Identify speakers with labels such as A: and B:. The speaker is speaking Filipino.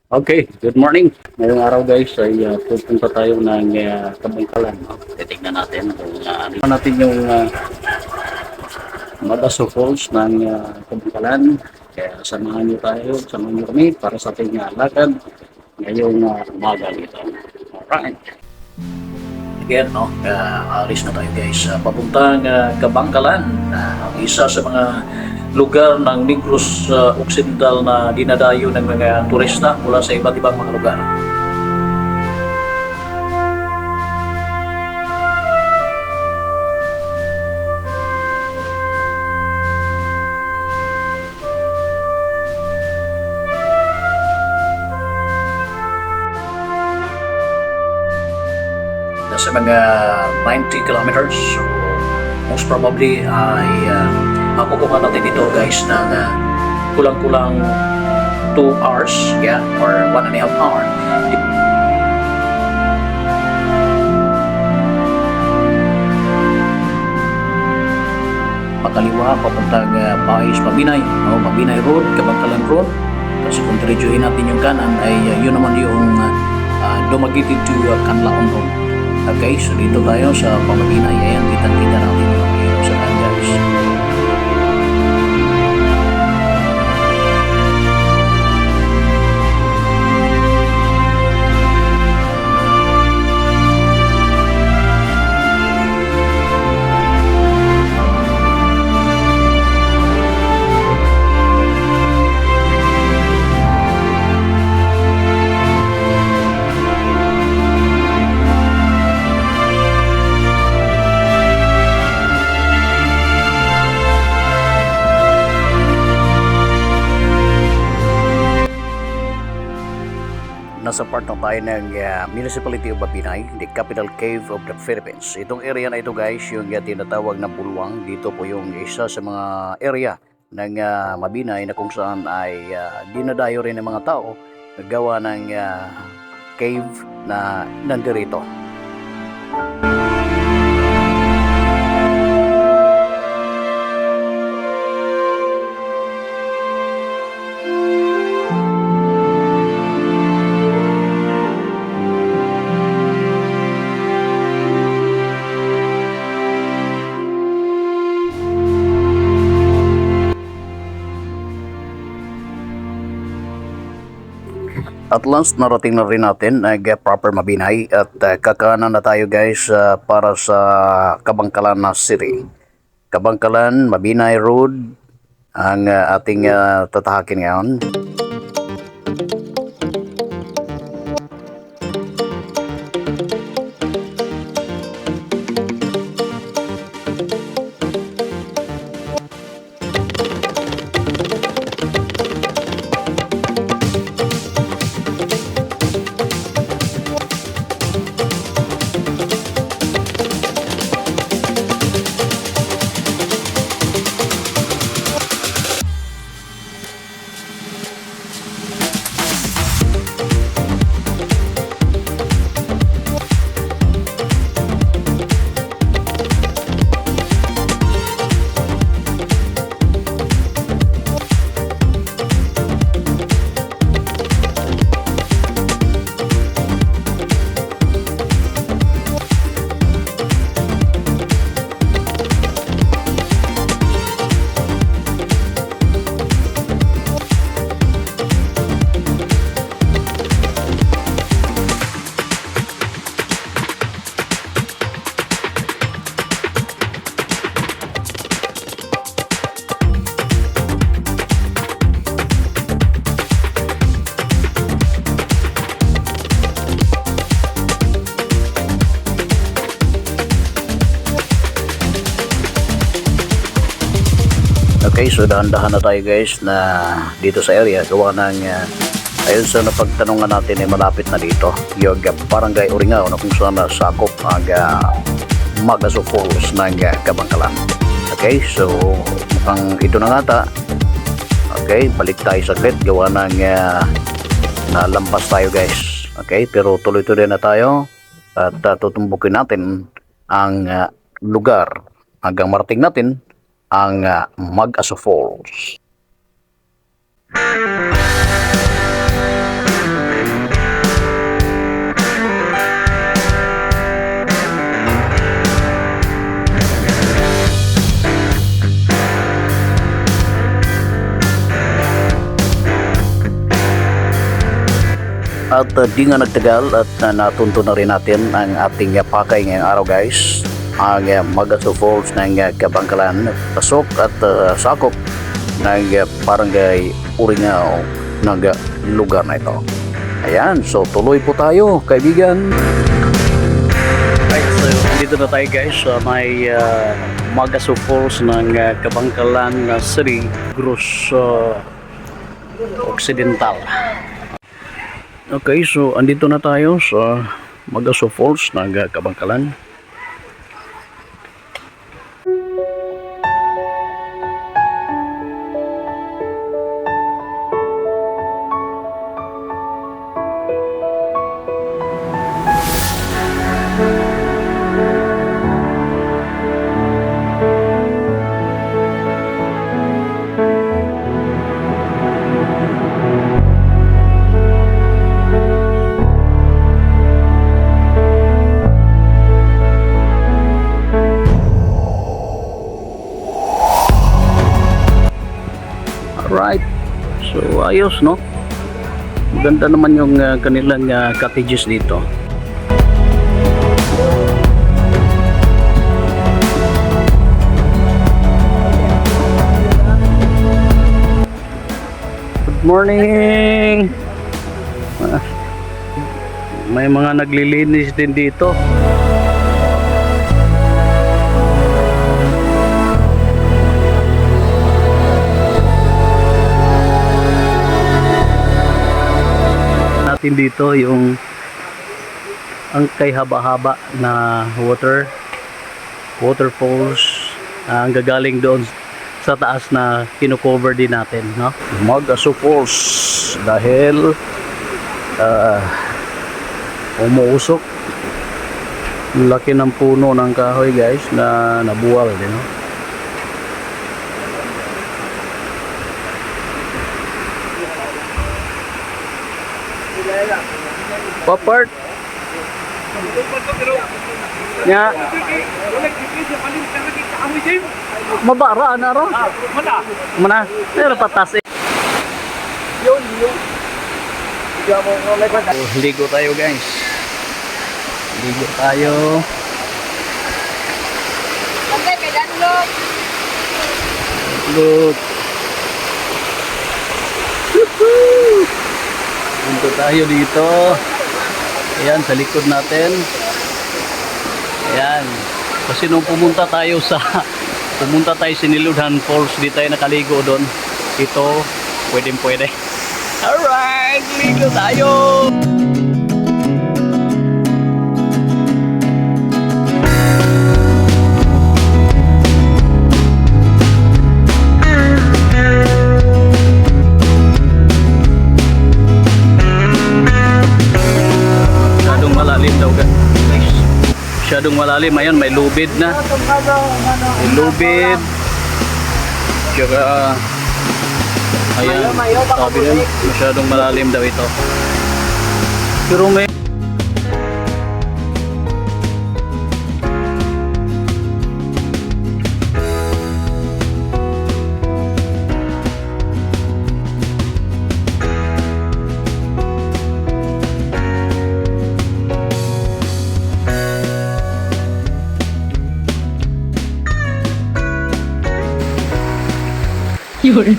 A: Okay, good morning. Ngayong araw guys ay pupunta tayo ng Kabangkalan. No? Titignan natin kung ano natin yung Madaso Falls ng Kabangkalan. Kaya samahan niyo kami para sa ating lakad ngayong umaga dito. Alright. Again, no, alis na tayo guys. Papuntang Kabangkalan, isa sa mga lugar ng Negros Occidental na dinadayo ng mga turista mula sa iba't ibang mga lugar. Nasa mga 90 kilometers. So, most probably ay makukuha natin dito guys ng kulang-kulang 2 hours, yeah, or 1.5 hour. Pakaliwa, papuntang Pais, Mabinay, o Mabinay Road, Kabangkalan Road. Tapos kung diretsuhin natin yung kanan ay yun naman yung Dumaguete to Canlaon Road. Okay, so dito tayo sa Pamabinay. Ayan, kitang-kita natin yung ilaw sa daan guys. Nasa part na tayo ng Municipality of Mabinay, the capital cave of the Philippines. Itong area na ito guys, yung tinatawag na Bulwang. Dito po yung isa sa mga area ng Mabinay na kung saan ay dinadayo rin ng mga tao naggawa ng cave na nandirito. At last, narating na rin natin ang proper Mabinay at kakanan na tayo guys para sa Kabangkalan na City. Kabangkalan, Mabinay Road ang ating tatahakin ngayon. Okay, so dahan-dahan na tayo guys na dito sa area gawa ng ayun sa napagtanungan natin ay malapit na dito yung Barangay Uringao na kung saan sakop ang Magaso Falls ng Kabangkalan. Okay, so mukhang ito na nga ta. Okay, balik tayo saglit gawa ng nalampas tayo guys. Okay, pero tuloy-tuloy na tayo at tutumbukin natin ang lugar hanggang marating natin ang Magaso Falls. At di nga nagtagal at natunto na rin natin ang ating pakay ngayong araw guys. Ang Magaso Falls ng Kabangkalan, pasok at sakop ng barangay Uringao ng lugar na ito. Ayan, so tuloy po tayo kaibigan. Right, so dito na tayo guys sa may Magaso Falls ng Kabangkalan City, Negros Occidental. Okay, so andito na tayo sa Magaso Falls ng Kabangkalan. Alright, so ayos no, maganda naman yung kanilang cottages dito. Good morning. May mga naglilinis din dito. Dito yung ang kay haba-haba na waterfalls ang gagaling doon sa taas na kino-cover din natin, no? Magaso Falls dahil umuusok, laki ng puno ng kahoy guys na nabuwal din, no? Papart nya mabara na ro mana pero patas ligo tayo guys, ligo tayo. Look, punta tayo dito. Ayan, sa likod natin. Ayan. Kasi nung pumunta tayo sa Siniludhan Falls, di tayo nakaligo doon. Ito, pwede. Alright, ligo tayo! Masyadong malalim, ayun, may lubid na. May lubid. Tsaka ayan, sabi nun, masyadong malalim daw ito. Pero may yun.